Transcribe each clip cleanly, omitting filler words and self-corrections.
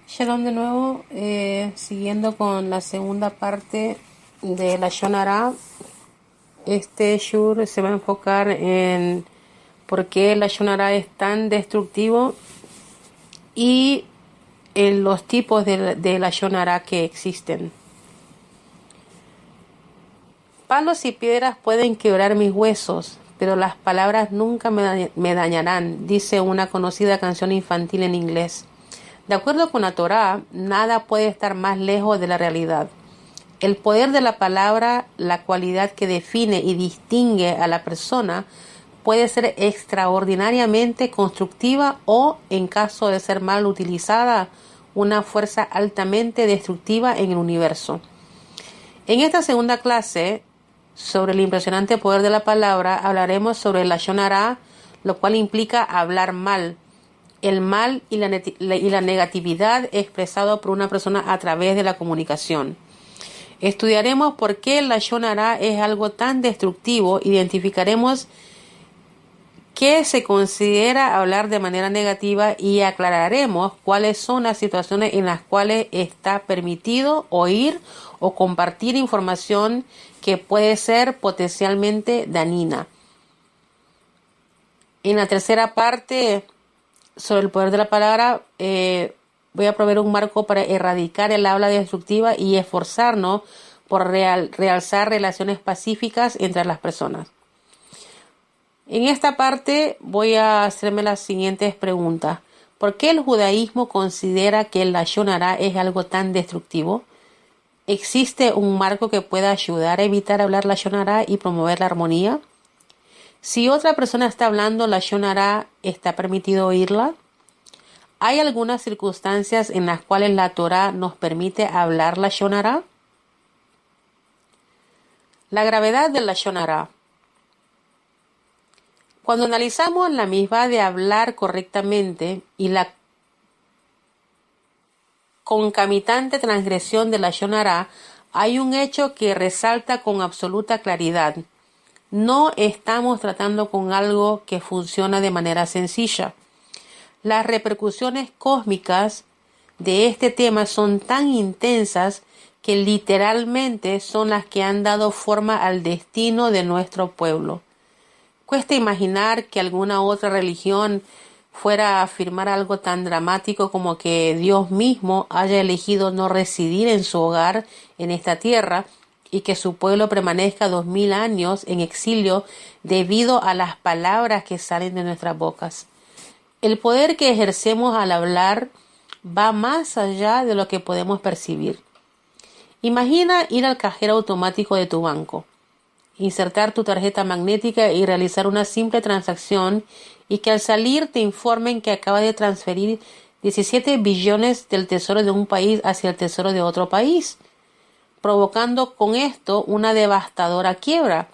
Shalom de nuevo, siguiendo con la segunda parte de la Shonara. Este shur se va a enfocar en por qué la Shonara es tan destructivo y en los tipos de la Shonara que existen. Palos y piedras pueden quebrar mis huesos, pero las palabras nunca me dañarán, dice una conocida canción infantil en inglés. De acuerdo con la Torá, nada puede estar más lejos de la realidad. El poder de la palabra, la cualidad que define y distingue a la persona, puede ser extraordinariamente constructiva o, en caso de ser mal utilizada, una fuerza altamente destructiva en el universo. En esta segunda clase, sobre el impresionante poder de la palabra, hablaremos sobre la Lashon Hara, lo cual implica hablar mal. El mal y la negatividad expresado por una persona a través de la comunicación. Estudiaremos por qué la Lashon Hara es algo tan destructivo, identificaremos qué se considera hablar de manera negativa y aclararemos cuáles son las situaciones en las cuales está permitido oír o compartir información que puede ser potencialmente dañina. En la tercera parte sobre el poder de la palabra, voy a proveer un marco para erradicar el habla destructiva y esforzarnos por realzar relaciones pacíficas entre las personas. En esta parte voy a hacerme las siguientes preguntas. ¿Por qué el judaísmo considera que el Lashon Hara es algo tan destructivo? ¿Existe un marco que pueda ayudar a evitar hablar Lashon Hara y promover la armonía? Si otra persona está hablando Lashon Hara, ¿está permitido oírla? ¿Hay algunas circunstancias en las cuales la Torá nos permite hablar Lashon Hara? La gravedad del Lashon Hara. Cuando analizamos la misma de hablar correctamente y la concomitante transgresión de la Lashon Hara, hay un hecho que resalta con absoluta claridad. No estamos tratando con algo que funciona de manera sencilla. Las repercusiones cósmicas de este tema son tan intensas que literalmente son las que han dado forma al destino de nuestro pueblo. Cuesta imaginar que alguna otra religión fuera a afirmar algo tan dramático como que Dios mismo haya elegido no residir en su hogar en esta tierra y que su pueblo permanezca 2000 años en exilio debido a las palabras que salen de nuestras bocas. El poder que ejercemos al hablar va más allá de lo que podemos percibir. Imagina ir al cajero automático de tu banco, insertar tu tarjeta magnética y realizar una simple transacción y que al salir te informen que acaba de transferir 17 billones del tesoro de un país hacia el tesoro de otro país, provocando con esto una devastadora quiebra.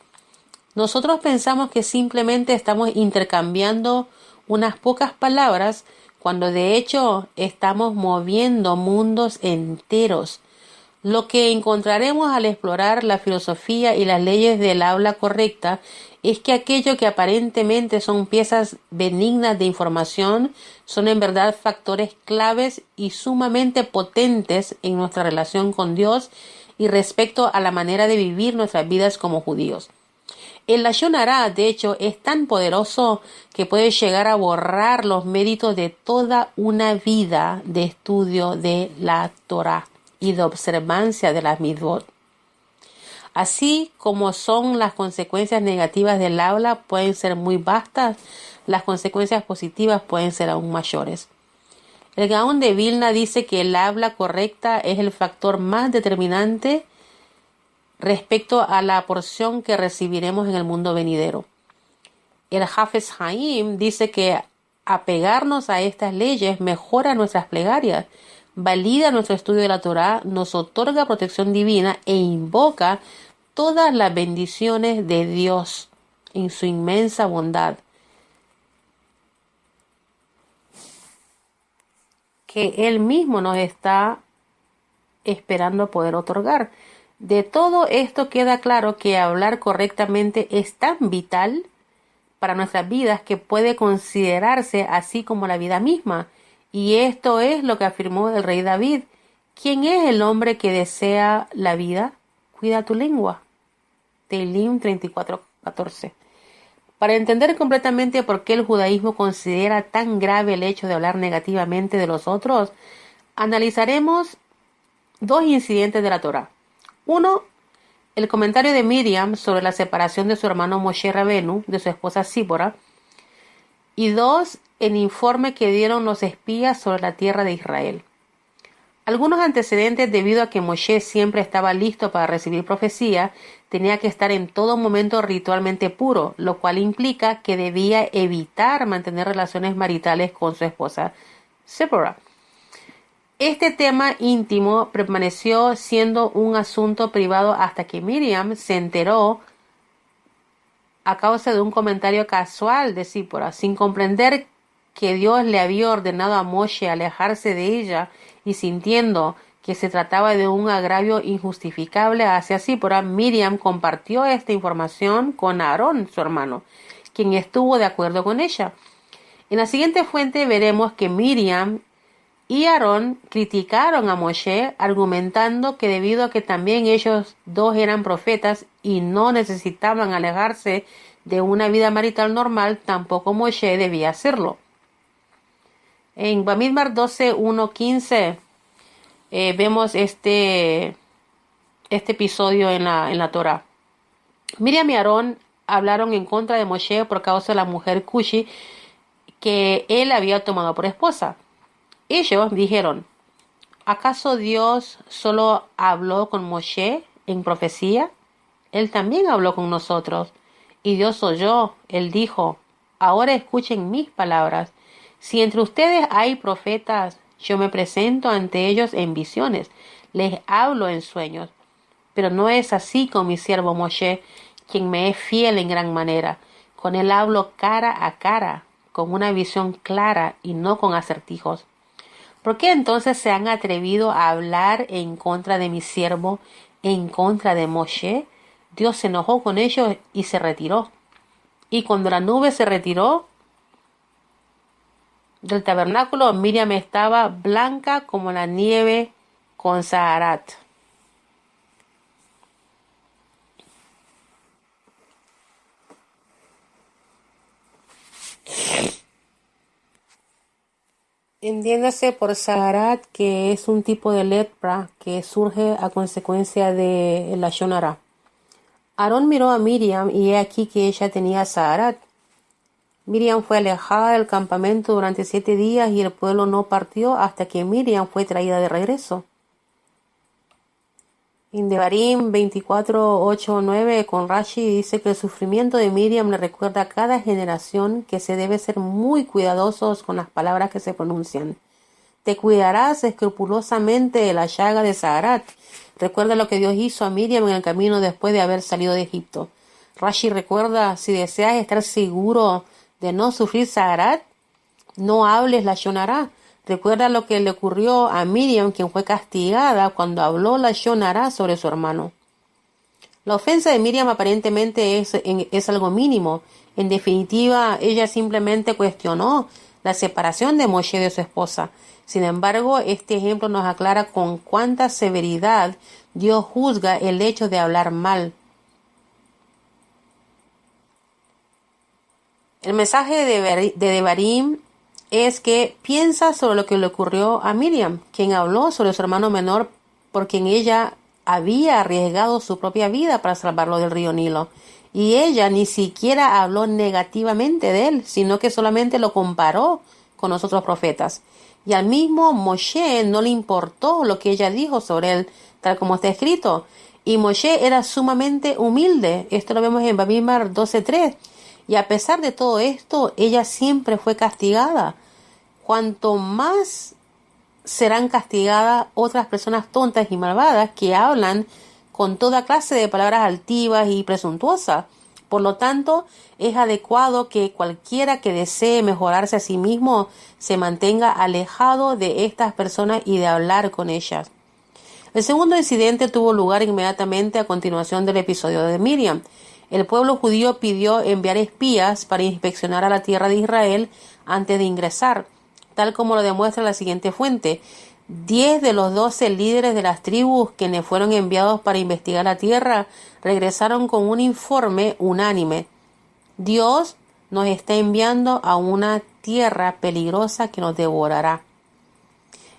Nosotros pensamos que simplemente estamos intercambiando unas pocas palabras cuando de hecho estamos moviendo mundos enteros. Lo que encontraremos al explorar la filosofía y las leyes del habla correcta es que aquello que aparentemente son piezas benignas de información son en verdad factores claves y sumamente potentes en nuestra relación con Dios y respecto a la manera de vivir nuestras vidas como judíos. El Lashon Hara, de hecho, es tan poderoso que puede llegar a borrar los méritos de toda una vida de estudio de la Torá y de observancia de las mitzvot. Así como son las consecuencias negativas del habla pueden ser muy vastas, las consecuencias positivas pueden ser aún mayores. El Gaón de Vilna dice que el habla correcta es el factor más determinante respecto a la porción que recibiremos en el mundo venidero. El Hafez Haim dice que apegarnos a estas leyes mejora nuestras plegarias, valida nuestro estudio de la Torá, nos otorga protección divina e invoca todas las bendiciones de Dios en su inmensa bondad, que Él mismo nos está esperando poder otorgar. De todo esto queda claro que hablar correctamente es tan vital para nuestras vidas que puede considerarse así como la vida misma. Y esto es lo que afirmó el rey David. ¿Quién es el hombre que desea la vida? Cuida tu lengua. Teilim 34:14. Para entender completamente por qué el judaísmo considera tan grave el hecho de hablar negativamente de los otros, analizaremos dos incidentes de la Torá. Uno, el comentario de Miriam sobre la separación de su hermano Moshe Rabenu de su esposa Sípora. Y dos, el informe que dieron los espías sobre la tierra de Israel. Algunos antecedentes debido a que Moshe siempre estaba listo para recibir profecía, tenía que estar en todo momento ritualmente puro, lo cual implica que debía evitar mantener relaciones maritales con su esposa Sípora. Este tema íntimo permaneció siendo un asunto privado hasta que Miriam se enteró a causa de un comentario casual de Sípora, sin comprender que Dios le había ordenado a Moshe alejarse de ella y sintiendo que se trataba de un agravio injustificable hacia Sípora, Miriam compartió esta información con Aarón, su hermano, quien estuvo de acuerdo con ella. En la siguiente fuente veremos que Miriam y Aarón criticaron a Moshe, argumentando que debido a que también ellos dos eran profetas y no necesitaban alejarse de una vida marital normal, tampoco Moshe debía hacerlo. En Bamidbar 12:1-15 vemos este episodio en la Torá. Miriam y Aarón hablaron en contra de Moshe por causa de la mujer Cushi que él había tomado por esposa. Ellos dijeron, ¿acaso Dios solo habló con Moshe en profecía? Él también habló con nosotros. Y Dios oyó. Él dijo, ahora escuchen mis palabras. Si entre ustedes hay profetas, yo me presento ante ellos en visiones. Les hablo en sueños. Pero no es así con mi siervo Moshe, quien me es fiel en gran manera. Con él hablo cara a cara, con una visión clara y no con acertijos. ¿Por qué entonces se han atrevido a hablar en contra de mi siervo, en contra de Moshe? Dios se enojó con ellos y se retiró. Y cuando la nube se retiró del tabernáculo, Miriam estaba blanca como la nieve con Zaharat. Entiéndase por Zaharat que es un tipo de lepra que surge a consecuencia de la Lashon Hará. Aarón miró a Miriam y he aquí que ella tenía Zaharat. Miriam fue alejada del campamento durante 7 días y el pueblo no partió hasta que Miriam fue traída de regreso. En Devarim 24:8-9 con Rashi dice que el sufrimiento de Miriam le recuerda a cada generación que se debe ser muy cuidadosos con las palabras que se pronuncian. Te cuidarás escrupulosamente de la llaga de Zaharat. Recuerda lo que Dios hizo a Miriam en el camino después de haber salido de Egipto. Rashi recuerda, si deseas estar seguro de no sufrir Zaharat, no hables Lashon Hará. Recuerda lo que le ocurrió a Miriam, quien fue castigada cuando habló Lashon Hará sobre su hermano. La ofensa de Miriam aparentemente es algo mínimo. En definitiva, ella simplemente cuestionó la separación de Moshe de su esposa. Sin embargo, este ejemplo nos aclara con cuánta severidad Dios juzga el hecho de hablar mal. El mensaje de Devarim es que piensa sobre lo que le ocurrió a Miriam, quien habló sobre su hermano menor por quien ella había arriesgado su propia vida para salvarlo del río Nilo. Y ella ni siquiera habló negativamente de él, sino que solamente lo comparó con los otros profetas. Y al mismo Moshe no le importó lo que ella dijo sobre él, tal como está escrito. Y Moshe era sumamente humilde. Esto lo vemos en Bamidbar 12:3. Y a pesar de todo esto, ella siempre fue castigada. Cuanto más serán castigadas otras personas tontas y malvadas que hablan con toda clase de palabras altivas y presuntuosas. Por lo tanto, es adecuado que cualquiera que desee mejorarse a sí mismo se mantenga alejado de estas personas y de hablar con ellas. El segundo incidente tuvo lugar inmediatamente a continuación del episodio de Miriam. El pueblo judío pidió enviar espías para inspeccionar a la tierra de Israel antes de ingresar. tal como lo demuestra la siguiente fuente. 10 de los 12 líderes de las tribus quienes fueron enviados para investigar la tierra regresaron con un informe unánime. Dios nos está enviando a una tierra peligrosa que nos devorará.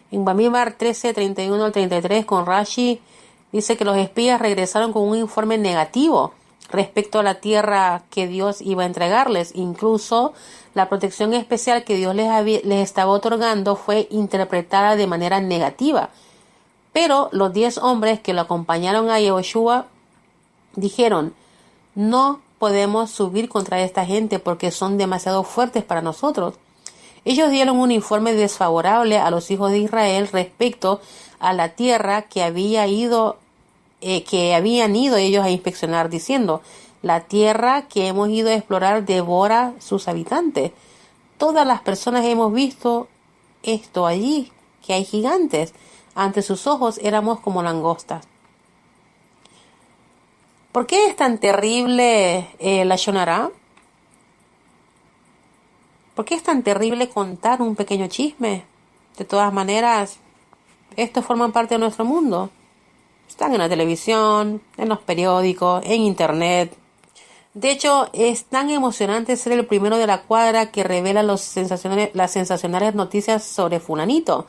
En Bamidbar 13, 31 al 33, con Rashi, dice que los espías regresaron con un informe negativo respecto a la tierra que Dios iba a entregarles. Incluso la protección especial que Dios les estaba otorgando fue interpretada de manera negativa. Pero los 10 hombres que lo acompañaron a Yehoshua dijeron: no podemos subir contra esta gente porque son demasiado fuertes para nosotros. Ellos dieron un informe desfavorable a los hijos de Israel respecto a la tierra que habían ido ellos a inspeccionar, diciendo: la tierra que hemos ido a explorar devora sus habitantes. Todas las personas hemos visto esto allí, que hay gigantes. Ante sus ojos éramos como langostas. ¿Por qué es tan terrible la Shonará? ¿Por qué es tan terrible contar un pequeño chisme? De todas maneras, estos forman parte de nuestro mundo. Están en la televisión, en los periódicos, en internet. De hecho, es tan emocionante ser el primero de la cuadra que revela las sensacionales noticias sobre fulanito.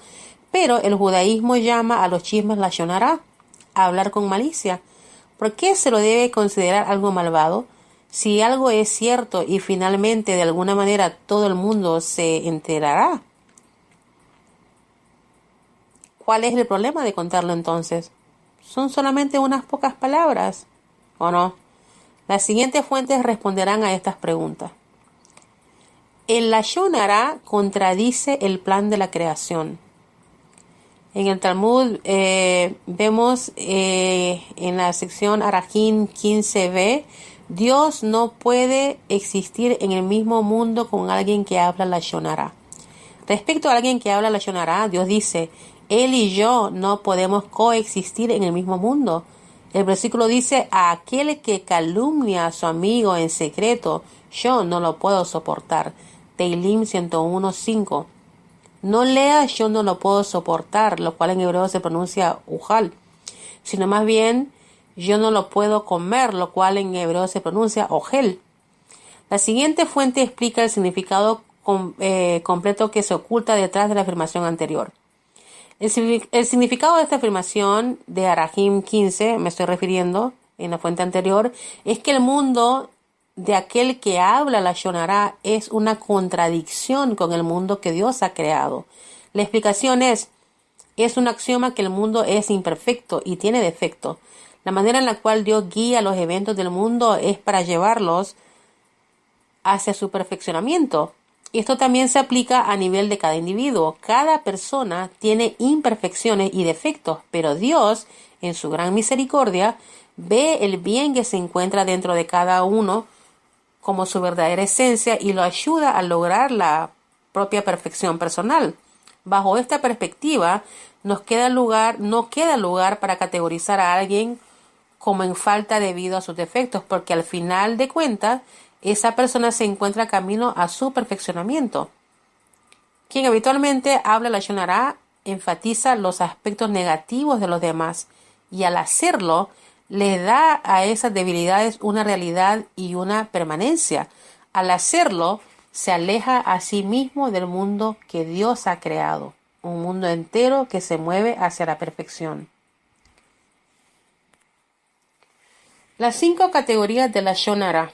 Pero el judaísmo llama a los chismes la Shonará, a hablar con malicia. ¿Por qué se lo debe considerar algo malvado? Si algo es cierto y finalmente de alguna manera todo el mundo se enterará, ¿cuál es el problema de contarlo entonces? Son solamente unas pocas palabras, ¿o no? Las siguientes fuentes responderán a estas preguntas. El Lashon Hará contradice el plan de la creación. En el Talmud vemos en la sección Arajim 15b, Dios no puede existir en el mismo mundo con alguien que habla Lashon Hará. Respecto a alguien que habla Lashon Hará, Dios dice: Él y yo no podemos coexistir en el mismo mundo. El versículo dice: a aquel que calumnia a su amigo en secreto, yo no lo puedo soportar. Teilim 101:5. No leas yo no lo puedo soportar, lo cual en hebreo se pronuncia ujal, sino más bien yo no lo puedo comer, lo cual en hebreo se pronuncia ogel. La siguiente fuente explica el significado completo que se oculta detrás de la afirmación anterior. El significado de esta afirmación de Arajim 15, me estoy refiriendo en la fuente anterior, es que el mundo de aquel que habla Lashon Hará es una contradicción con el mundo que Dios ha creado. La explicación es un axioma que el mundo es imperfecto y tiene defectos. La manera en la cual Dios guía los eventos del mundo es para llevarlos hacia su perfeccionamiento. Y esto también se aplica a nivel de cada individuo. Cada persona tiene imperfecciones y defectos, pero Dios, en su gran misericordia, ve el bien que se encuentra dentro de cada uno como su verdadera esencia y lo ayuda a lograr la propia perfección personal. Bajo esta perspectiva, no queda lugar para categorizar a alguien como en falta debido a sus defectos, porque al final de cuentas, esa persona se encuentra camino a su perfeccionamiento. Quien habitualmente habla Lashon Hará enfatiza los aspectos negativos de los demás y al hacerlo le da a esas debilidades una realidad y una permanencia. Al hacerlo, se aleja a sí mismo del mundo que Dios ha creado, un mundo entero que se mueve hacia la perfección. Las 5 categorías de Lashon Hará.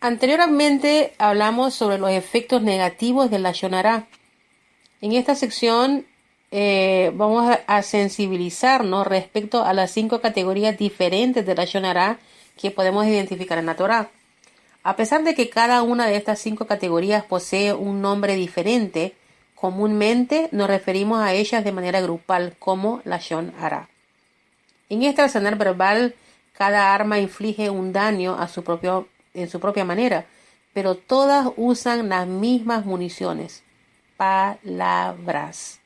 Anteriormente hablamos sobre los efectos negativos de Lashon Hará. En esta sección vamos a sensibilizarnos respecto a las 5 categorías diferentes de Lashon Hará que podemos identificar en la Torá. A pesar de que cada una de estas 5 categorías posee un nombre diferente, comúnmente nos referimos a ellas de manera grupal como Lashon Hará. En este arsenal verbal, cada arma inflige un daño en su propia manera, pero todas usan las mismas municiones: palabras.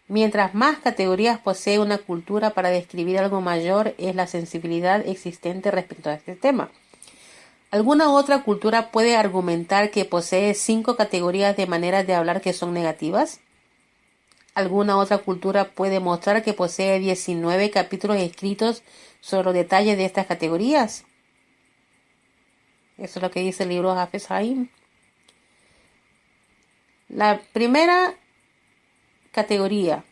Mientras más categorías posee una cultura para describir algo mayor es la sensibilidad existente respecto a este tema. ¿Alguna otra cultura puede argumentar que posee 5 categorías de maneras de hablar que son negativas? ¿Alguna otra cultura puede mostrar que posee 19 capítulos escritos sobre los detalles de estas categorías? Eso es lo que dice el libro Hafez Haim. La primera categoría,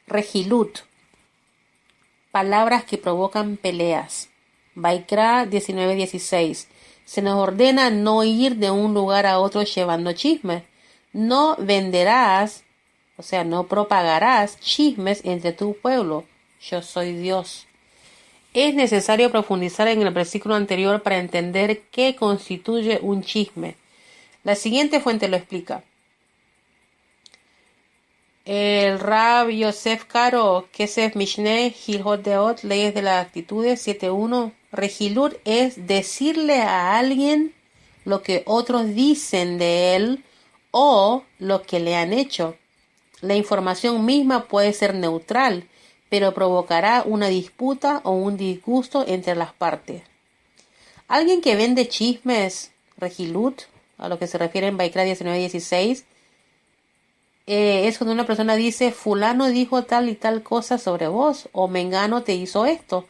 Regilut, palabras que provocan peleas. Baikra 19:16. Se nos ordena no ir de un lugar a otro llevando chismes. No venderás, o sea, no propagarás chismes entre tu pueblo. Yo soy Dios. Es necesario profundizar en el versículo anterior para entender qué constituye un chisme. La siguiente fuente lo explica. El Rab Yosef Karo, Kesef Mishneh, Hilhot Deot, Leyes de las Actitudes 7.1. Regilut es decirle a alguien lo que otros dicen de él o lo que le han hecho. La información misma puede ser neutral, pero provocará una disputa o un disgusto entre las partes. Alguien que vende chismes, Regilut, a lo que se refiere en Baikra 19:16, es cuando una persona dice, fulano dijo tal y tal cosa sobre vos, o mengano te hizo esto.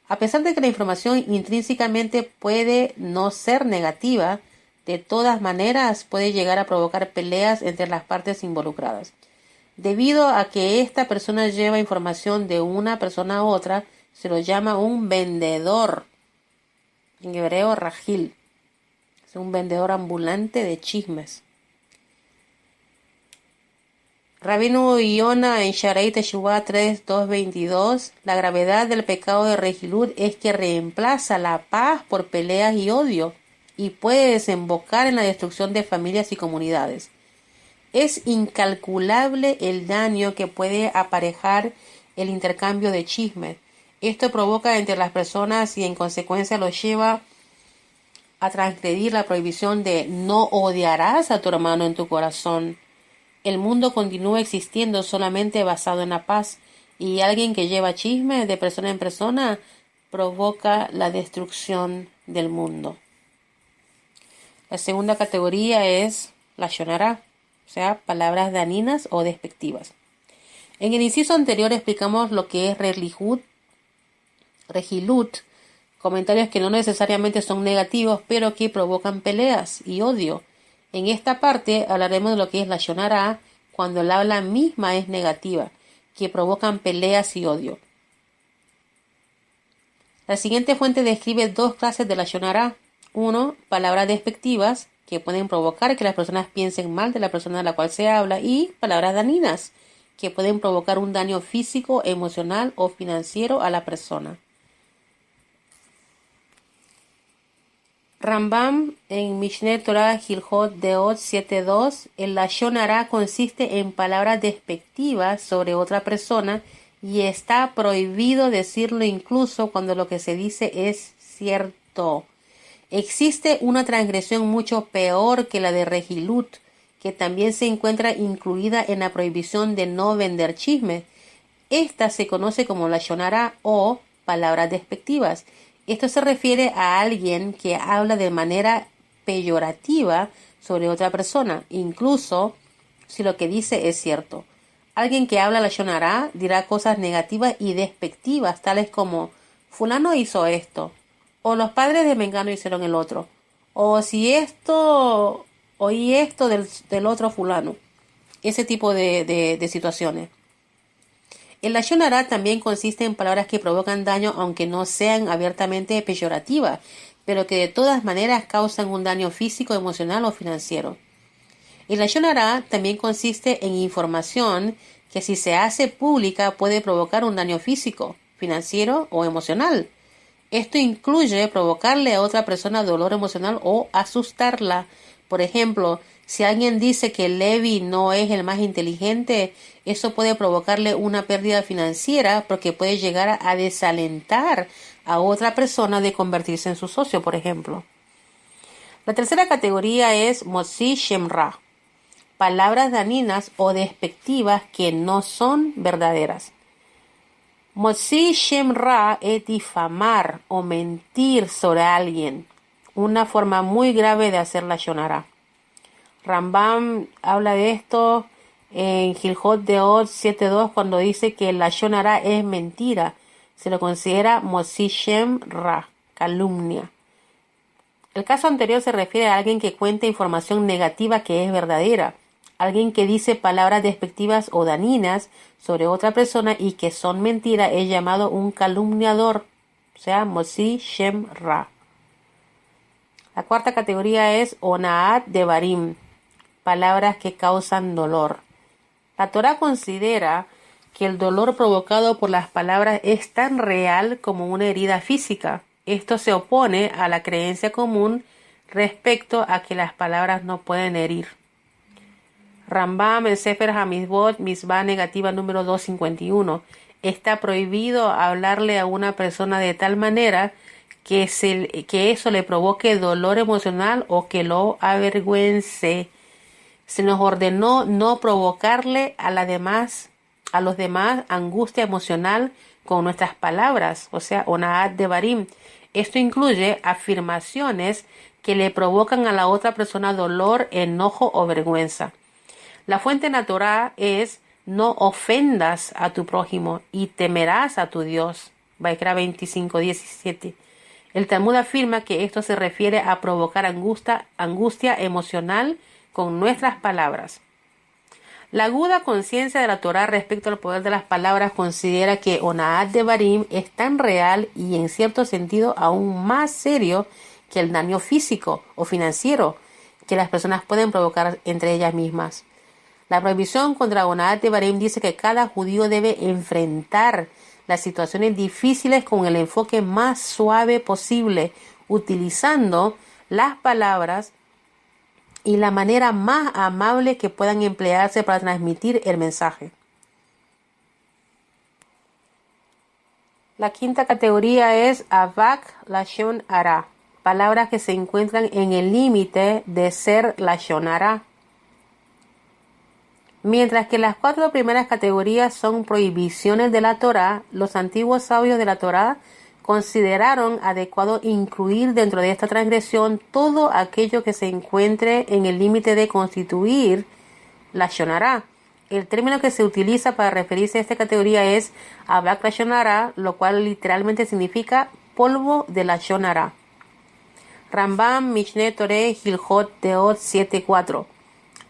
A pesar de que la información intrínsecamente puede no ser negativa, de todas maneras puede llegar a provocar peleas entre las partes involucradas. Debido a que esta persona lleva información de una persona a otra, se lo llama un vendedor. En hebreo, rajil. Es un vendedor ambulante de chismes. Rabino Yona en Shaarei Teshuvah 3:2-22, la gravedad del pecado de Regilut es que reemplaza la paz por peleas y odio y puede desembocar en la destrucción de familias y comunidades. Es incalculable el daño que puede aparejar el intercambio de chismes. Esto provoca entre las personas y en consecuencia los lleva a transgredir la prohibición de no odiarás a tu hermano en tu corazón. El mundo continúa existiendo solamente basado en la paz, y alguien que lleva chismes de persona en persona provoca la destrucción del mundo. La segunda categoría es la shonará, o sea, palabras dañinas o despectivas. En el inciso anterior explicamos lo que es regilut, comentarios que no necesariamente son negativos, pero que provocan peleas y odio. En esta parte hablaremos de lo que es la shonará, cuando el habla misma es negativa, que provocan peleas y odio. La siguiente fuente describe 2 clases de la shonará. 1. Palabras despectivas, que pueden provocar que las personas piensen mal de la persona de la cual se habla, y palabras dañinas, que pueden provocar un daño físico, emocional o financiero a la persona. Rambam en Mishneh Torah Hilhot Deot 7.2, el lashon hara consiste en palabras despectivas sobre otra persona y está prohibido decirlo incluso cuando lo que se dice es cierto. Existe una transgresión mucho peor que la de Regilut, que también se encuentra incluida en la prohibición de no vender chismes. Esta se conoce como lashon hara o palabras despectivas. Esto se refiere a alguien que habla de manera peyorativa sobre otra persona, incluso si lo que dice es cierto. Alguien que habla lashon hara dirá cosas negativas y despectivas, tales como fulano hizo esto, o los padres de mengano hicieron el otro, o si esto, oí esto del otro fulano. Ese tipo de situaciones. El lashon hara también consiste en palabras que provocan daño aunque no sean abiertamente peyorativas, pero que de todas maneras causan un daño físico, emocional o financiero. El lashon hara también consiste en información que si se hace pública puede provocar un daño físico, financiero o emocional. Esto incluye provocarle a otra persona dolor emocional o asustarla. Por ejemplo, si alguien dice que Levi no es el más inteligente, eso puede provocarle una pérdida financiera porque puede llegar a desalentar a otra persona de convertirse en su socio, por ejemplo. La tercera categoría es Motzi Shem Ra, palabras dañinas o despectivas que no son verdaderas. Motzi Shem Ra es difamar o mentir sobre alguien. una forma muy grave de hacer lashon hara. Rambam habla de esto en Hilhot Deot 7.2 cuando dice que el lashon hara es mentira. Se lo considera Motzi Shem Ra, calumnia. El caso anterior se refiere a alguien que cuenta información negativa que es verdadera. Alguien que dice palabras despectivas o dañinas sobre otra persona y que son mentira es llamado un calumniador. O sea, Motzi Shem Ra. La cuarta categoría es Onaat Devarim, palabras que causan dolor. La Torá considera que el dolor provocado por las palabras es tan real como una herida física. Esto se opone a la creencia común respecto a que las palabras no pueden herir. Rambam en Sefer HaMitzvot, Mitzvah negativa número 251. Está prohibido hablarle a una persona de tal manera que eso le provoque dolor emocional o que lo avergüence. Se nos ordenó no provocarle a los demás angustia emocional con nuestras palabras, o sea, Onaat Devarim. Esto incluye afirmaciones que le provocan a la otra persona dolor, enojo o vergüenza. La fuente en la Torá es no ofendas a tu prójimo y temerás a tu Dios. Vaikra 25:17. El Talmud afirma que esto se refiere a provocar angustia emocional con nuestras palabras. La aguda conciencia de la Torá respecto al poder de las palabras considera que Onaat Devarim es tan real y en cierto sentido aún más serio que el daño físico o financiero que las personas pueden provocar entre ellas mismas. La prohibición contra Onaat Devarim dice que cada judío debe enfrentar las situaciones difíciles con el enfoque más suave posible, utilizando las palabras y la manera más amable que puedan emplearse para transmitir el mensaje. La quinta categoría es Avak Lashon Hara, palabras que se encuentran en el límite de ser Lashon Hara. Mientras que las cuatro primeras categorías son prohibiciones de la Torá, los antiguos sabios de la Torá consideraron adecuado incluir dentro de esta transgresión todo aquello que se encuentre en el límite de constituir lashon hara. El término que se utiliza para referirse a esta categoría es Avak Lashon Hara, lo cual literalmente significa polvo de lashon hara. Rambam, Mishneh Torah, Hilhot Deot 7.4.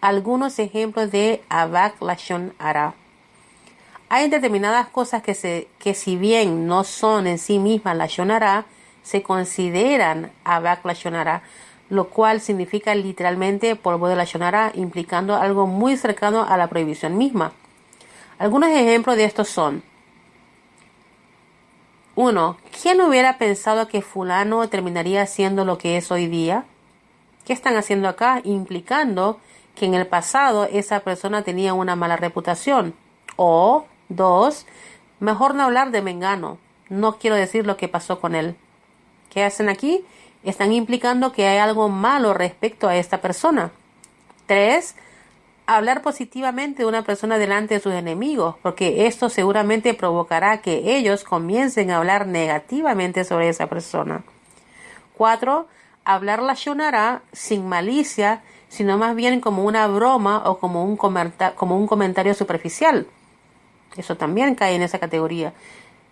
Algunos ejemplos de Avak Lashon Hara. Hay determinadas cosas que si bien no son en sí mismas lashon hara, se consideran Avak Lashon Hara, lo cual significa literalmente polvo de lashon hara, implicando algo muy cercano a la prohibición misma. Algunos ejemplos de estos son: 1. ¿Quién hubiera pensado que fulano terminaría siendo lo que es hoy día? ¿Qué están haciendo acá? Implicando que en el pasado esa persona tenía una mala reputación. O 2. Mejor no hablar de Mengano. No quiero decir lo que pasó con él. ¿Qué hacen aquí? Están implicando que hay algo malo respecto a esta persona. 3. Hablar positivamente de una persona delante de sus enemigos, porque esto seguramente provocará que ellos comiencen a hablar negativamente sobre esa persona. 4. Hablar lashon hara sin malicia, sino más bien como una broma o como un comentario superficial. Eso también cae en esa categoría.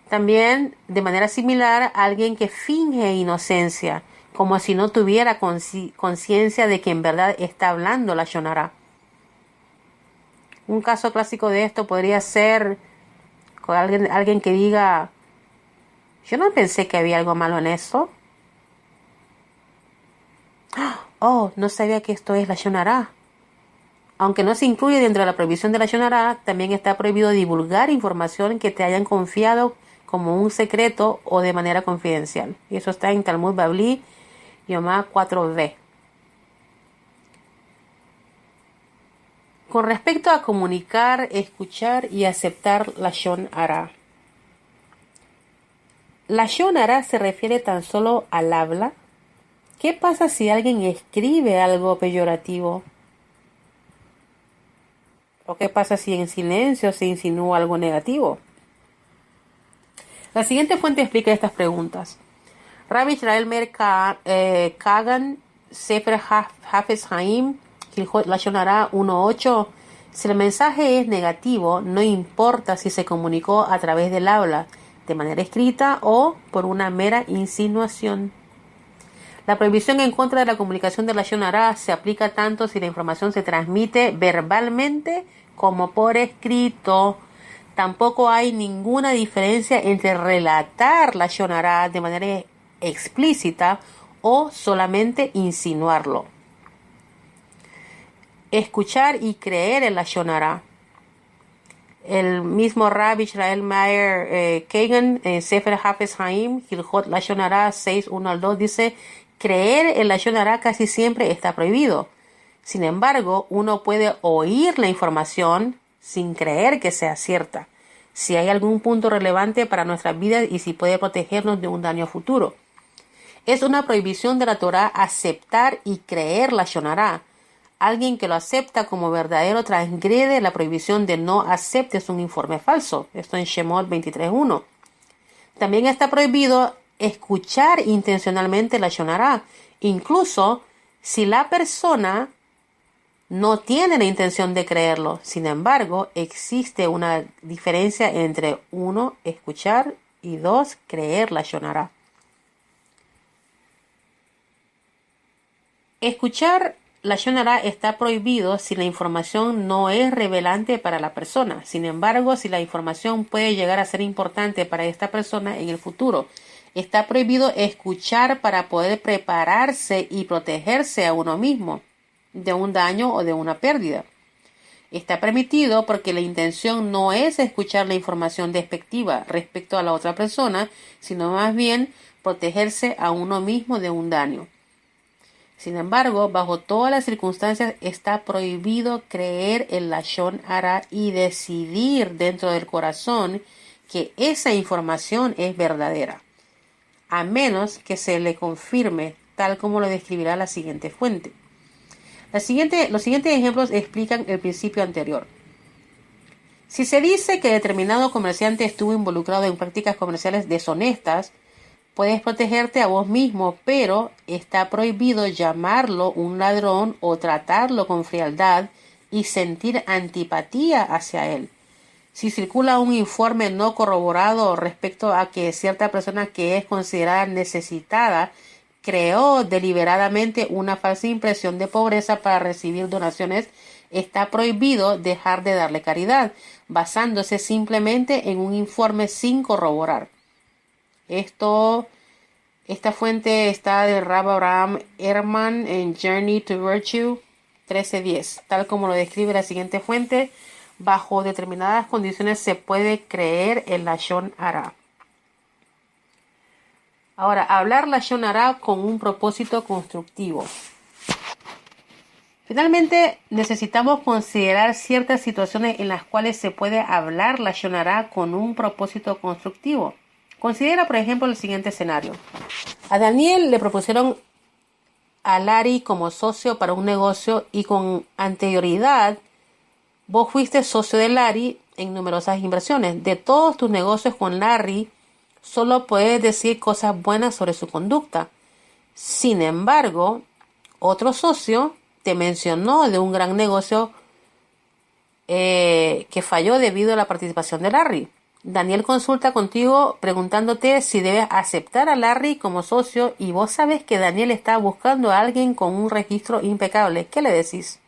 También, de manera similar, alguien que finge inocencia, como si no tuviera conciencia de que en verdad está hablando lashon hara. Un caso clásico de esto podría ser con alguien que diga: yo no pensé que había algo malo en eso. Oh, no sabía que esto es lashon hara. Aunque no se incluye dentro de la prohibición de lashon hara, también está prohibido divulgar información que te hayan confiado como un secreto o de manera confidencial. Y eso está en Talmud Babli, Yomá 4b. Con respecto a comunicar, escuchar y aceptar lashon hara. Lashon hara se refiere tan solo al habla. ¿Qué pasa si alguien escribe algo peyorativo? ¿O qué pasa si en silencio se insinúa algo negativo? La siguiente fuente explica estas preguntas. Rabbi Israel Meir Kagan, Sefer Hafez Haim, Hilchot Lashon Hara 1.8. Si el mensaje es negativo, no importa si se comunicó a través del habla, de manera escrita o por una mera insinuación. La prohibición en contra de la comunicación de Lashon Hara se aplica tanto si la información se transmite verbalmente como por escrito. Tampoco hay ninguna diferencia entre relatar Lashon Hara de manera explícita o solamente insinuarlo. Escuchar y creer en Lashon Hara. El mismo Rabbi Israel Meir Kagan en Sefer Hafez Haim, Hilchot Lashon Hara 6.1-2 dice: creer en Lashon Hara casi siempre está prohibido. Sin embargo, uno puede oír la información sin creer que sea cierta, si hay algún punto relevante para nuestras vidas y si puede protegernos de un daño futuro. Es una prohibición de la Torá aceptar y creer Lashon Hara. Alguien que lo acepta como verdadero transgrede la prohibición de no aceptes un informe falso. Esto en Shemot 23.1. También está prohibido escuchar intencionalmente Lashon Hara, incluso si la persona no tiene la intención de creerlo. Sin embargo, existe una diferencia entre 1, escuchar y 2, creer Lashon Hara. Escuchar Lashon Hara está prohibido si la información no es revelante para la persona. Sin embargo, si la información puede llegar a ser importante para esta persona en el futuro, está prohibido escuchar para poder prepararse y protegerse a uno mismo de un daño o de una pérdida. Está permitido porque la intención no es escuchar la información despectiva respecto a la otra persona, sino más bien protegerse a uno mismo de un daño. Sin embargo, bajo todas las circunstancias está prohibido creer en Lashon Hara y decidir dentro del corazón que esa información es verdadera, a menos que se le confirme, tal como lo describirá la siguiente fuente. Los siguientes ejemplos explican el principio anterior. Si se dice que determinado comerciante estuvo involucrado en prácticas comerciales deshonestas, puedes protegerte a vos mismo, pero está prohibido llamarlo un ladrón o tratarlo con frialdad y sentir antipatía hacia él. Si circula un informe no corroborado respecto a que cierta persona que es considerada necesitada creó deliberadamente una falsa impresión de pobreza para recibir donaciones, está prohibido dejar de darle caridad, basándose simplemente en un informe sin corroborar. Esta fuente está de Rav Abraham Ehrman en Journey to Virtue 13.10. Tal como lo describe la siguiente fuente, bajo determinadas condiciones se puede creer en Lashon Hara. Ahora, hablar Lashon Hara con un propósito constructivo. Finalmente, necesitamos considerar ciertas situaciones en las cuales se puede hablar Lashon Hara con un propósito constructivo. Considera, por ejemplo, el siguiente escenario. A Daniel le propusieron a Larry como socio para un negocio y con anterioridad vos fuiste socio de Larry en numerosas inversiones. De todos tus negocios con Larry, solo puedes decir cosas buenas sobre su conducta. Sin embargo, otro socio te mencionó de un gran negocio que falló debido a la participación de Larry. Daniel consulta contigo preguntándote si debes aceptar a Larry como socio y vos sabes que Daniel está buscando a alguien con un registro impecable. ¿Qué le decís?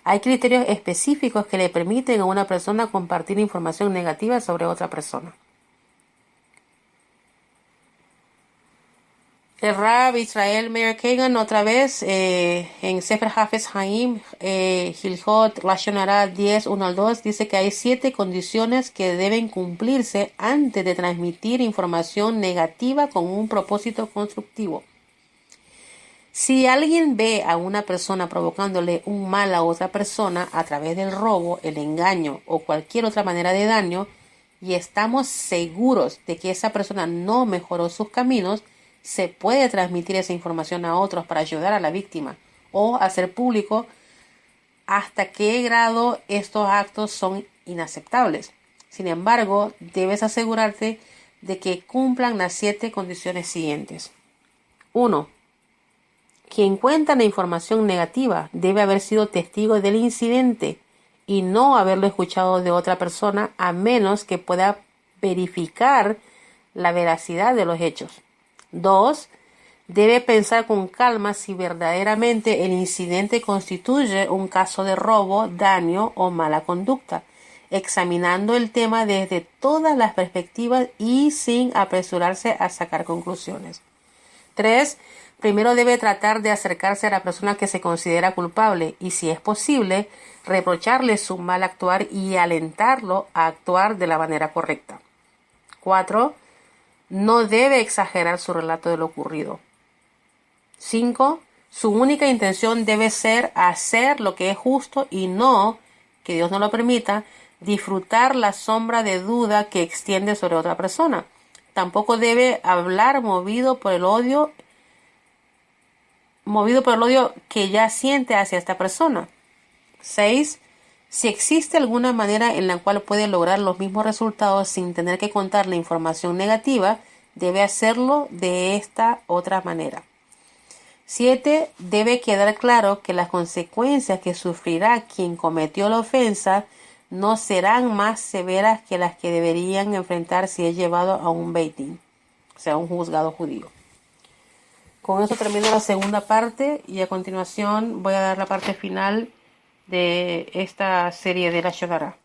Hay criterios específicos que le permiten a una persona compartir información negativa sobre otra persona. El Rav Israel Meir Kagan otra vez en Sefer Hafez Haim, Hilchot Lashon Hara 10.1-2 dice que hay 7 condiciones que deben cumplirse antes de transmitir información negativa con un propósito constructivo. Si alguien ve a una persona provocándole un mal a otra persona a través del robo, el engaño o cualquier otra manera de daño, y estamos seguros de que esa persona no mejoró sus caminos, se puede transmitir esa información a otros para ayudar a la víctima o hacer público hasta qué grado estos actos son inaceptables. Sin embargo, debes asegurarte de que cumplan las 7 condiciones siguientes. 1. Quien cuenta la información negativa debe haber sido testigo del incidente y no haberlo escuchado de otra persona, a menos que pueda verificar la veracidad de los hechos. 2. Debe pensar con calma si verdaderamente el incidente constituye un caso de robo, daño o mala conducta, examinando el tema desde todas las perspectivas y sin apresurarse a sacar conclusiones. 3. Primero debe tratar de acercarse a la persona que se considera culpable y, si es posible, reprocharle su mal actuar y alentarlo a actuar de la manera correcta. 4. No debe exagerar su relato de lo ocurrido. 5. Su única intención debe ser hacer lo que es justo y no, que Dios no lo permita, disfrutar la sombra de duda que extiende sobre otra persona. Tampoco debe hablar movido por el odio que ya siente hacia esta persona. 6. Si existe alguna manera en la cual puede lograr los mismos resultados sin tener que contar la información negativa, debe hacerlo de esta otra manera. 7. Debe quedar claro que las consecuencias que sufrirá quien cometió la ofensa no serán más severas que las que deberían enfrentar si es llevado a un Beit Din, o sea, un juzgado judío. Con eso termino la segunda parte y a continuación voy a dar la parte final de esta serie de la Lashon Hara.